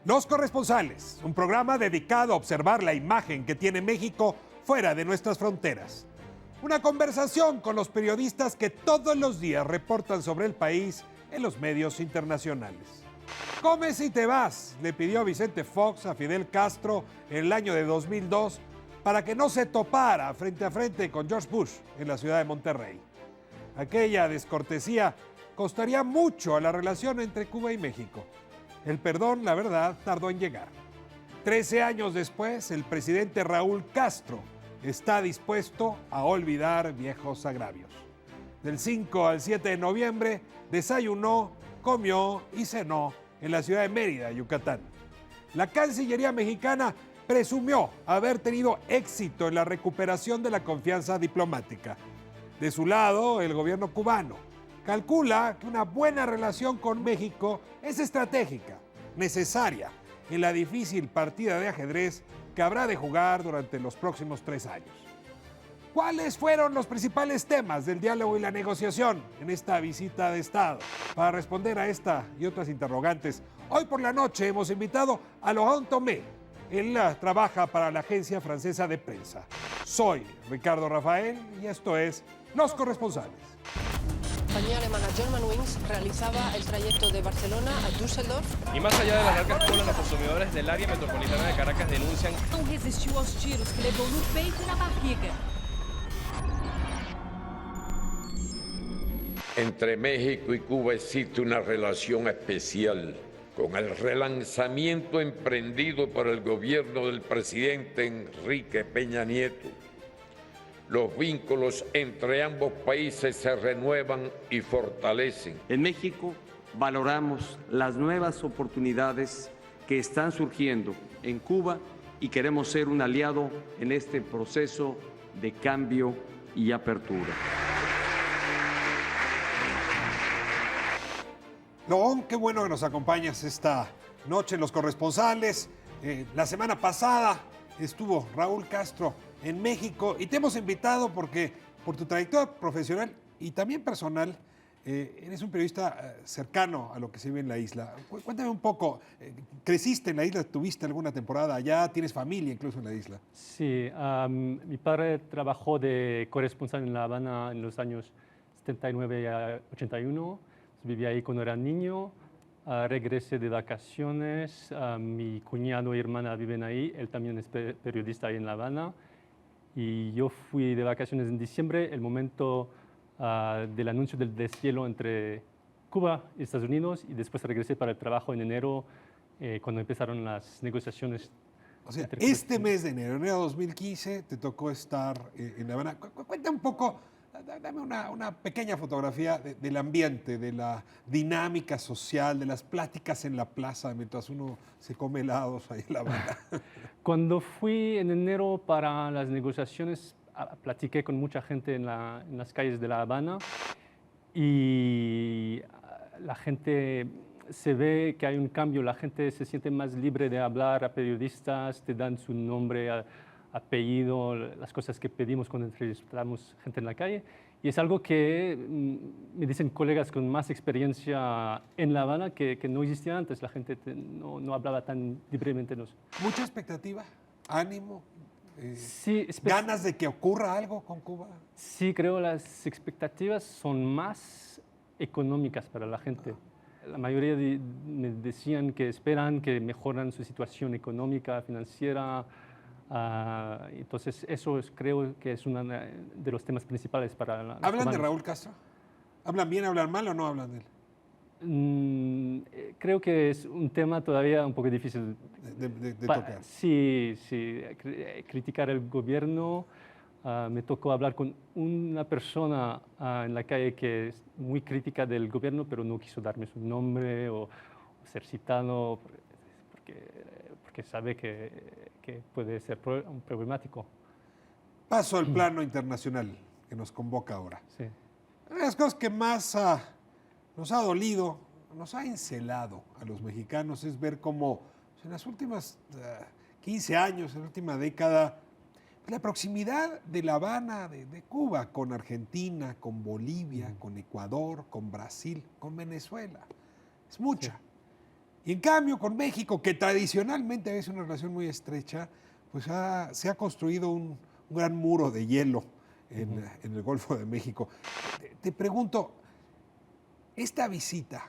Los Corresponsales, un programa dedicado a observar la imagen que tiene México fuera de nuestras fronteras. Una conversación con los periodistas que todos los días reportan sobre el país en los medios internacionales. Comes y te vas, le pidió Vicente Fox a Fidel Castro en el año de 2002 para que no se topara frente a frente con George Bush en la ciudad de Monterrey. Aquella descortesía costaría mucho a la relación entre Cuba y México. El perdón, la verdad, tardó en llegar. 13 años después, el presidente Raúl Castro está dispuesto a olvidar viejos agravios. Del 5 al 7 de noviembre, desayunó, comió y cenó en la ciudad de Mérida, Yucatán. La Cancillería mexicana presumió haber tenido éxito en la recuperación de la confianza diplomática. De su lado, el gobierno cubano calcula que una buena relación con México es estratégica, necesaria en la difícil partida de ajedrez que habrá de jugar durante los próximos 3 años. ¿Cuáles fueron los principales temas del diálogo y la negociación en esta visita de Estado? Para responder a esta y otras interrogantes, hoy por la noche hemos invitado a Laurent Thomé. Él trabaja para la agencia francesa de prensa. Soy Ricardo Rafael y esto es Los Corresponsales. La compañía alemana Germanwings realizaba el trayecto de Barcelona a Düsseldorf. Y más allá de las largas colas, los consumidores del área metropolitana de Caracas denuncian. Não resistiu aos tiros que levou no peito e na barriga. Entre México y Cuba existe una relación especial. Con el relanzamiento emprendido por el gobierno del presidente Enrique Peña Nieto, los vínculos entre ambos países se renuevan y fortalecen. En México valoramos las nuevas oportunidades que están surgiendo en Cuba y queremos ser un aliado en este proceso de cambio y apertura. Laurent, qué bueno que nos acompañas esta noche en Los Corresponsales. La semana pasada estuvo Raúl Castro en México y te hemos invitado porque por tu trayectoria profesional y también personal, eres un periodista cercano a lo que se vive en la isla. Cuéntame un poco, ¿creciste en la isla? ¿Tuviste alguna temporada allá? ¿Tienes familia incluso en la isla? Sí, mi padre trabajó de corresponsal en La Habana en los años 79 a 81. Vivía ahí cuando era niño. Regresé de vacaciones. Mi cuñado y hermana viven ahí. Él también es periodista ahí en La Habana. Y yo fui de vacaciones en diciembre, el momento del anuncio del deshielo entre Cuba y Estados Unidos, y después regresé para el trabajo en enero, cuando empezaron las negociaciones. O sea, este mes de enero de 2015, te tocó estar en La Habana. Cuenta un poco, dame una pequeña fotografía del ambiente, de la dinámica social, de las pláticas en la plaza mientras uno se come helados ahí en La Habana. Cuando fui en enero para las negociaciones, platiqué con mucha gente en las calles de La Habana y la gente se ve que hay un cambio, la gente se siente más libre de hablar a periodistas, te dan su nombre, apellido, las cosas que pedimos cuando entrevistamos gente en la calle. Y es algo que me dicen colegas con más experiencia en La Habana que no existía antes. La gente no hablaba tan libremente. ¿Mucha expectativa? ¿Ánimo? Sí, ¿Ganas de que ocurra algo con Cuba? Sí, creo las expectativas son más económicas para la gente. La mayoría me decían que esperan que mejoran su situación económica, financiera. Entonces, eso creo que es uno de los temas principales para la. ¿Hablan de Raúl Castro? ¿Hablan bien, hablan mal o no hablan de él? Creo que es un tema todavía un poco difícil de tocar. Sí, criticar el gobierno. Me tocó hablar con una persona en la calle que es muy crítica del gobierno, pero no quiso darme su nombre o ser citado porque sabe que puede ser problemático. Paso al plano internacional que nos convoca ahora. Sí. Una de las cosas que más nos ha dolido, nos ha encelado a los mexicanos es ver cómo en las últimas 15 años, en la última década, la proximidad de La Habana, de Cuba, con Argentina, con Bolivia, con Ecuador, con Brasil, con Venezuela, es mucha. Sí. Y en cambio, con México, que tradicionalmente es una relación muy estrecha, pues se ha construido un gran muro de hielo en el Golfo de México. Te pregunto, ¿esta visita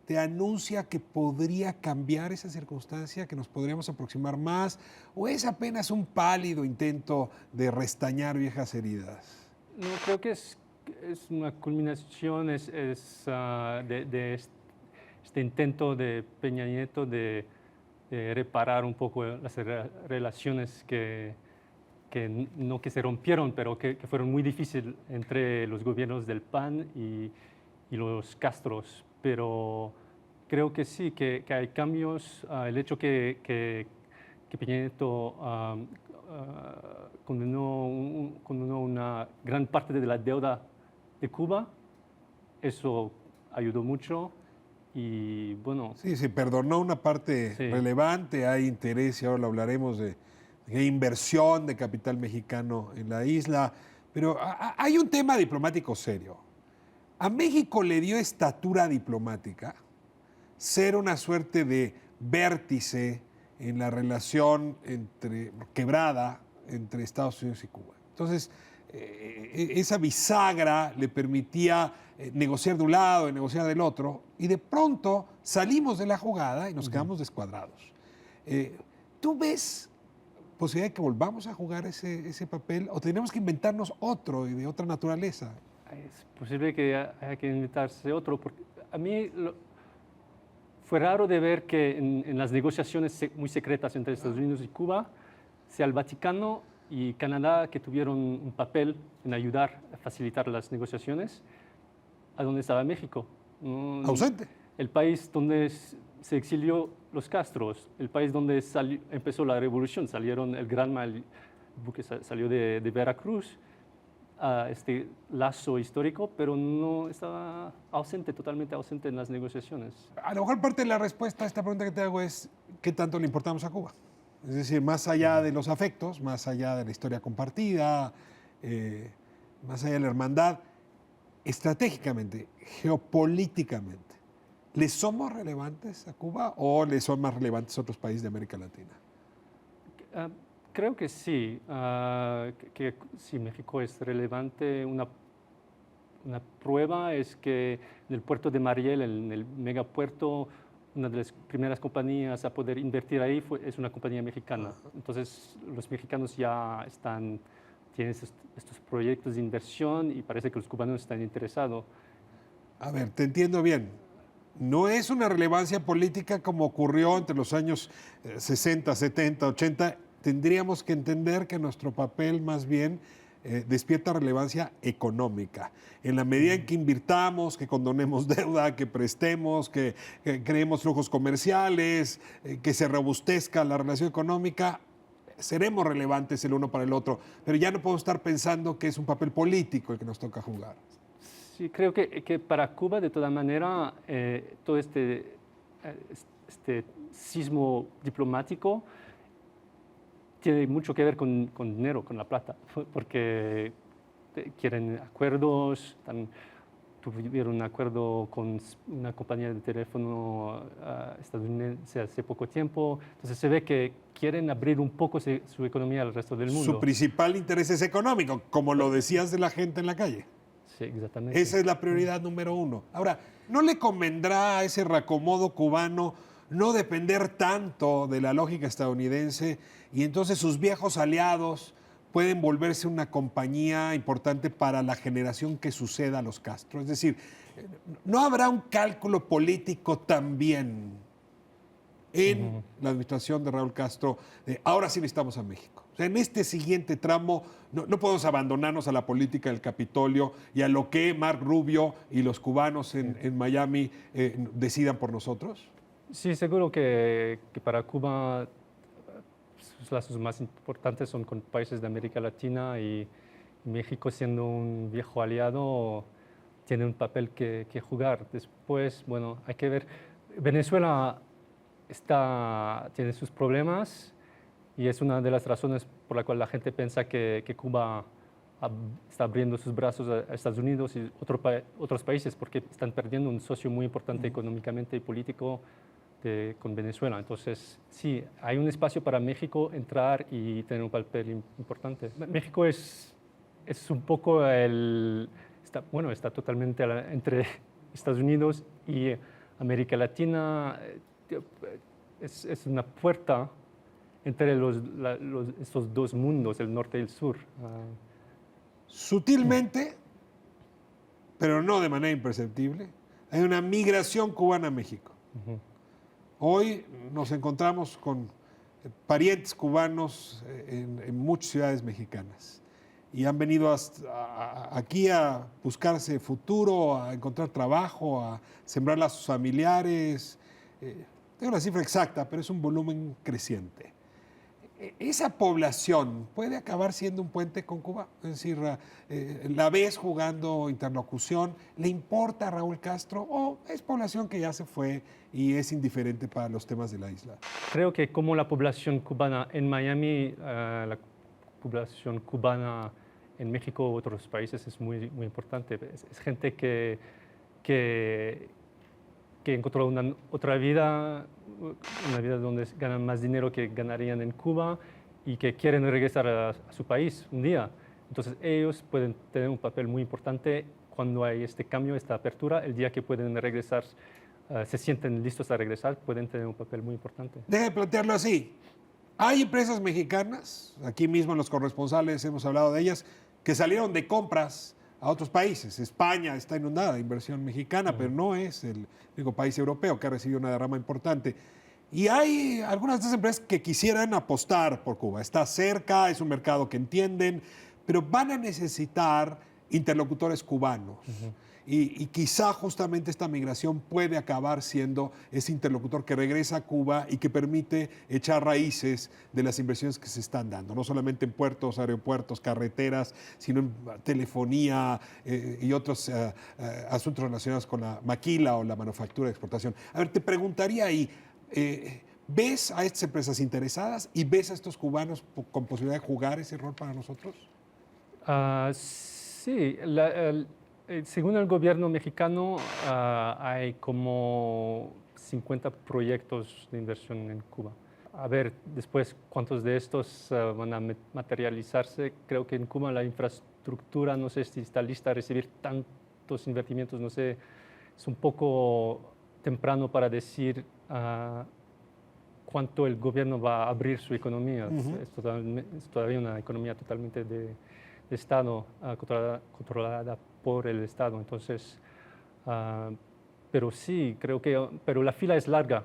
te anuncia que podría cambiar esa circunstancia, que nos podríamos aproximar más, o es apenas un pálido intento de restañar viejas heridas? No, creo que es una culminación de este intento de Peña Nieto de reparar un poco las relaciones que no que se rompieron, pero que fueron muy difíciles entre los gobiernos del PAN y los Castros. Pero creo que sí, que hay cambios. El hecho que Peña Nieto condenó una gran parte de la deuda de Cuba, eso ayudó mucho. Y bueno. Sí, se perdonó una parte relevante, hay interés, y ahora lo hablaremos de inversión de capital mexicano en la isla, pero hay un tema diplomático serio. A México le dio estatura diplomática ser una suerte de vértice en la relación quebrada entre Estados Unidos y Cuba. Entonces, esa bisagra le permitía negociar de un lado y negociar del otro, y de pronto salimos de la jugada y nos quedamos descuadrados. ¿Tú ves posibilidad de que volvamos a jugar ese papel, o tenemos que inventarnos otro y de otra naturaleza? Es posible que haya que inventarse otro, porque a mí fue raro de ver que en las negociaciones muy secretas entre Estados Unidos y Cuba, sea el Vaticano y Canadá que tuvieron un papel en ayudar a facilitar las negociaciones, a donde estaba México. Ausente. El país donde se exilió los Castros, el país donde empezó la revolución, salieron el Granma, el buque salió de Veracruz, a este lazo histórico, pero no estaba ausente, totalmente ausente en las negociaciones. A lo mejor parte de la respuesta a esta pregunta que te hago es ¿qué tanto le importamos a Cuba? Es decir, más allá de los afectos, más allá de la historia compartida, más allá de la hermandad, estratégicamente, geopolíticamente, ¿le somos relevantes a Cuba o le son más relevantes a otros países de América Latina? Creo que sí, que sí, México es relevante. Una prueba es que en el puerto de Mariel, en el megapuerto, una de las primeras compañías a poder invertir ahí es una compañía mexicana. Entonces, los mexicanos ya tienen estos proyectos de inversión y parece que los cubanos están interesados. A ver, te entiendo bien. No es una relevancia política como ocurrió entre los años 60, 70, 80. Tendríamos que entender que nuestro papel más bien despierta relevancia económica. En la medida en que invirtamos, que condonemos deuda, que prestemos, que creemos flujos comerciales, que se robustezca la relación económica, seremos relevantes el uno para el otro. Pero ya no podemos estar pensando que es un papel político el que nos toca jugar. Sí, creo que para Cuba, de toda manera, todo este sismo diplomático tiene mucho que ver con dinero, con la plata, porque quieren acuerdos, tuvieron un acuerdo con una compañía de teléfono estadounidense hace poco tiempo, entonces se ve que quieren abrir un poco su economía al resto del mundo. Su principal interés es económico, como lo decías de la gente en la calle. Sí, exactamente. Esa es la prioridad número uno. Ahora, ¿no le convendrá a ese reacomodo cubano no depender tanto de la lógica estadounidense y entonces sus viejos aliados pueden volverse una compañía importante para la generación que suceda a los Castro? Es decir, ¿no habrá un cálculo político también en la administración de Raúl Castro de ahora sí necesitamos a México? O sea, en este siguiente tramo no podemos abandonarnos a la política del Capitolio y a lo que Mark Rubio y los cubanos en Miami decidan por nosotros. Sí, seguro que para Cuba sus lazos más importantes son con países de América Latina y México, siendo un viejo aliado, tiene un papel que jugar. Después, bueno, hay que ver. Venezuela tiene sus problemas y es una de las razones por la cual la gente piensa que Cuba está abriendo sus brazos a Estados Unidos y otros países, porque están perdiendo un socio muy importante económicamente y político con Venezuela. Entonces, sí, hay un espacio para México entrar y tener un papel importante. México es un poco está totalmente entre Estados Unidos y América Latina. Es una puerta entre estos dos mundos, el norte y el sur. Sutilmente, pero no de manera imperceptible, hay una migración cubana a México. Hoy nos encontramos con parientes cubanos en muchas ciudades mexicanas y han venido aquí a buscarse futuro, a encontrar trabajo, a sembrarla a sus familiares. Tengo la cifra exacta, pero es un volumen creciente. ¿Esa población puede acabar siendo un puente con Cuba? Es decir, ¿la ves jugando interlocución? ¿Le importa a Raúl Castro o es población que ya se fue y es indiferente para los temas de la isla? Creo que como la población cubana en Miami, la población cubana en México u otros países es muy, muy importante. Es gente que encontró una vida donde ganan más dinero que ganarían en Cuba y que quieren regresar a su país un día. Entonces ellos pueden tener un papel muy importante cuando hay este cambio, esta apertura. El día que pueden regresar, se sienten listos a regresar, pueden tener un papel muy importante. Deje plantearlo así. Hay empresas mexicanas, aquí mismo en Los Corresponsales hemos hablado de ellas, que salieron de compras a otros países. España está inundada de inversión mexicana, pero no es el único país europeo que ha recibido una derrama importante. Y hay algunas de estas empresas que quisieran apostar por Cuba. Está cerca, es un mercado que entienden, pero van a necesitar interlocutores cubanos. Y quizá justamente esta migración puede acabar siendo ese interlocutor que regresa a Cuba y que permite echar raíces de las inversiones que se están dando, no solamente en puertos, aeropuertos, carreteras, sino en telefonía y otros asuntos relacionados con la maquila o la manufactura de exportación. A ver, te preguntaría ahí, ¿ves a estas empresas interesadas y ves a estos cubanos con posibilidad de jugar ese rol para nosotros? Sí, según el gobierno mexicano, hay como 50 proyectos de inversión en Cuba. A ver, después, ¿cuántos de estos van a materializarse? Creo que en Cuba la infraestructura, no sé si está lista a recibir tantos invertimientos, no sé, es un poco temprano para decir cuánto el gobierno va a abrir su economía. Es todavía una economía totalmente de Estado, controlada por el Estado. Entonces, pero sí, creo pero la fila es larga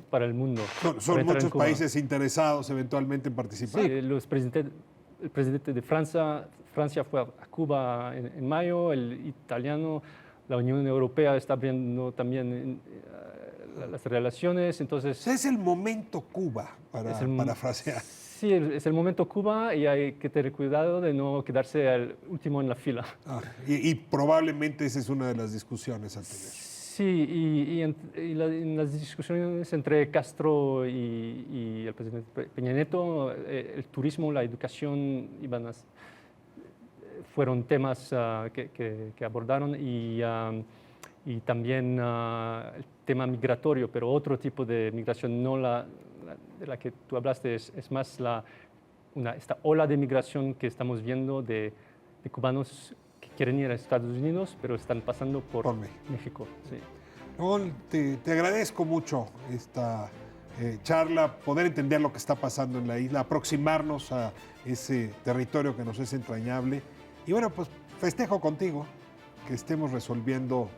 para el mundo. Son muchos países interesados eventualmente en participar. Sí, el presidente de Francia fue a Cuba en mayo, el italiano, la Unión Europea está abriendo también las relaciones. Entonces, es el momento Cuba, para parafrasear. Sí, es el momento Cuba y hay que tener cuidado de no quedarse al último en la fila. Y probablemente esa es una de las discusiones a tener. Sí, y en las discusiones entre Castro y el presidente Peña Nieto, el turismo, la educación fueron temas que abordaron y también el tema migratorio, pero otro tipo de migración, no de la que tú hablaste, es más esta ola de migración que estamos viendo de cubanos que quieren ir a Estados Unidos, pero están pasando por México. Sí. No, te agradezco mucho esta charla, poder entender lo que está pasando en la isla, aproximarnos a ese territorio que nos es entrañable. Y bueno, pues festejo contigo que estemos resolviendo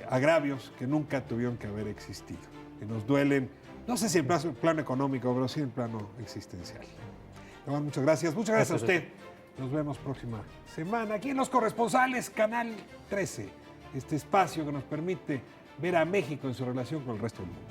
agravios que nunca tuvieron que haber existido, que nos duelen, no sé si en plano económico, pero sí en plano existencial. Iván, muchas gracias. Muchas gracias a usted. Nos vemos próxima semana aquí en Los Corresponsales, Canal 13. Este espacio que nos permite ver a México en su relación con el resto del mundo.